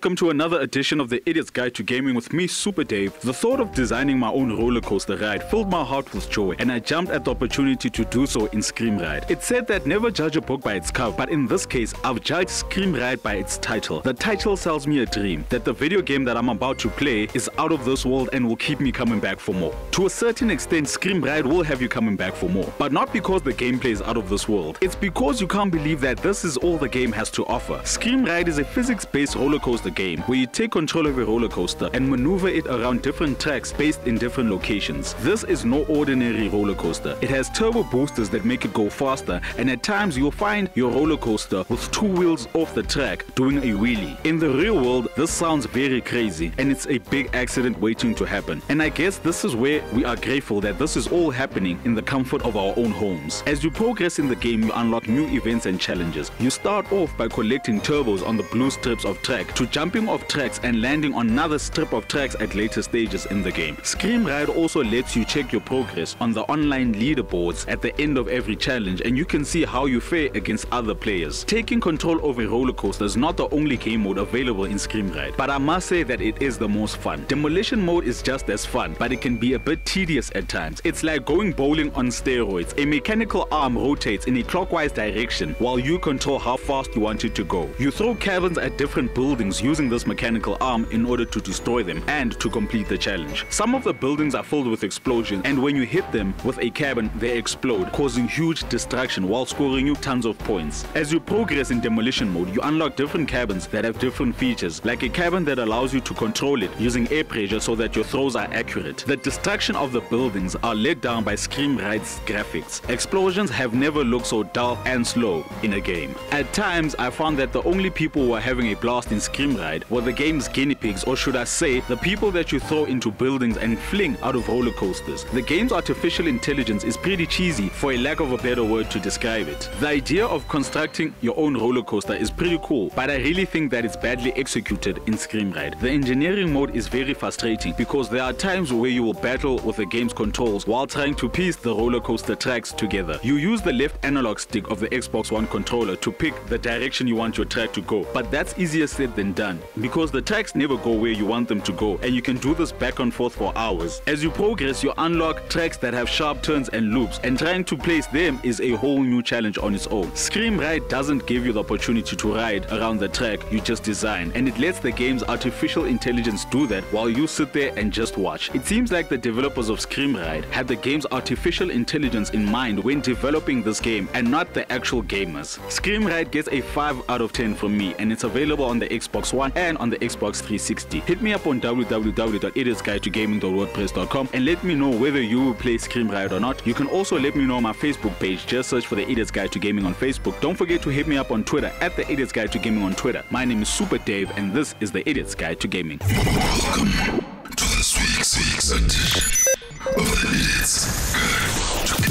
welcome to another edition of the Idiot's Guide to Gaming with me, Super Dave. The thought of designing my own roller coaster ride filled my heart with joy, and I jumped at the opportunity to do so in Screamride. It said that never judge a book by its cover, but in this case, I've judged Screamride by its title. The title sells me a dream that the video game that I'm about to play is out of this world and will keep me coming back for more. To a certain extent, Screamride will have you coming back for more, but not because the gameplay is out of this world. It's because you can't believe that this is all the game has to offer. Screamride is a physics-based roller coaster game where you take control of a roller coaster and maneuver it around different tracks based in different locations. This is no ordinary roller coaster. It has turbo boosters that make it go faster, and at times you'll find your roller coaster with two wheels off the track doing a wheelie. In the real world, this sounds very crazy and it's a big accident waiting to happen. And I guess this is where we are grateful that this is all happening in the comfort of our own homes. As you progress in the game, you unlock new events and challenges. You start off by collecting turbos on the blue strips of track, to jumping off tracks and landing on another strip of tracks at later stages in the game. Screamride also lets you check your progress on the online leaderboards at the end of every challenge, and you can see how you fare against other players. Taking control of a roller coaster is not the only game mode available in Screamride, but I must say that it is the most fun. Demolition mode is just as fun, but it can be a bit tedious at times. It's like going bowling on steroids. A mechanical arm rotates in a clockwise direction while you control how fast you want it to go. You throw cabins at different buildings using this mechanical arm in order to destroy them and to complete the challenge. Some of the buildings are filled with explosions, and when you hit them with a cabin, they explode, causing huge destruction while scoring you tons of points. As you progress in demolition mode, you unlock different cabins that have different features, like a cabin that allows you to control it using air pressure so that your throws are accurate. The destruction of the buildings are led down by Screamride's graphics. Explosions have never looked so dull and slow in a game. At times, I found that the only people who were having a blast in Screamride were the game's guinea pigs, or should I say, the people that you throw into buildings and fling out of roller coasters. The game's artificial intelligence is pretty cheesy, for a lack of a better word to describe it. The idea of constructing your own roller coaster is pretty cool, but I really think that it's badly executed in Screamride. The engineering mode is very frustrating because there are times where you will battle with the game's controls while trying to piece the roller coaster tracks together. You use the left analog stick of the Xbox One controller to pick the direction you want your track to go, but that's easier said than done because the tracks never go where you want them to go, and you can do this back and forth for hours. As you progress, you unlock tracks that have sharp turns and loops, and trying to place them is a whole new challenge on its own. Screamride doesn't give you the opportunity to ride around the track you just designed, and it lets the game's artificial intelligence do that while you sit there and just watch. It seems like the developers of Screamride had the game's artificial intelligence in mind when developing this game and not the actual gamers. Screamride gets a 5 out of 10 from me, and it's available on the Xbox One and on the Xbox 360. Hit me up on www.idiotsguidetogaming.wordpress.com and let me know whether you will play Screamride or not. You can also let me know on my Facebook page. Just search for the Idiot's Guide to Gaming on Facebook. Don't forget to hit me up on Twitter at the Idiot's Guide to Gaming on Twitter. My name is Super Dave, and this is the Idiot's Guide to Gaming. Welcome to this week's edition of the Idiot's Guide to Gaming.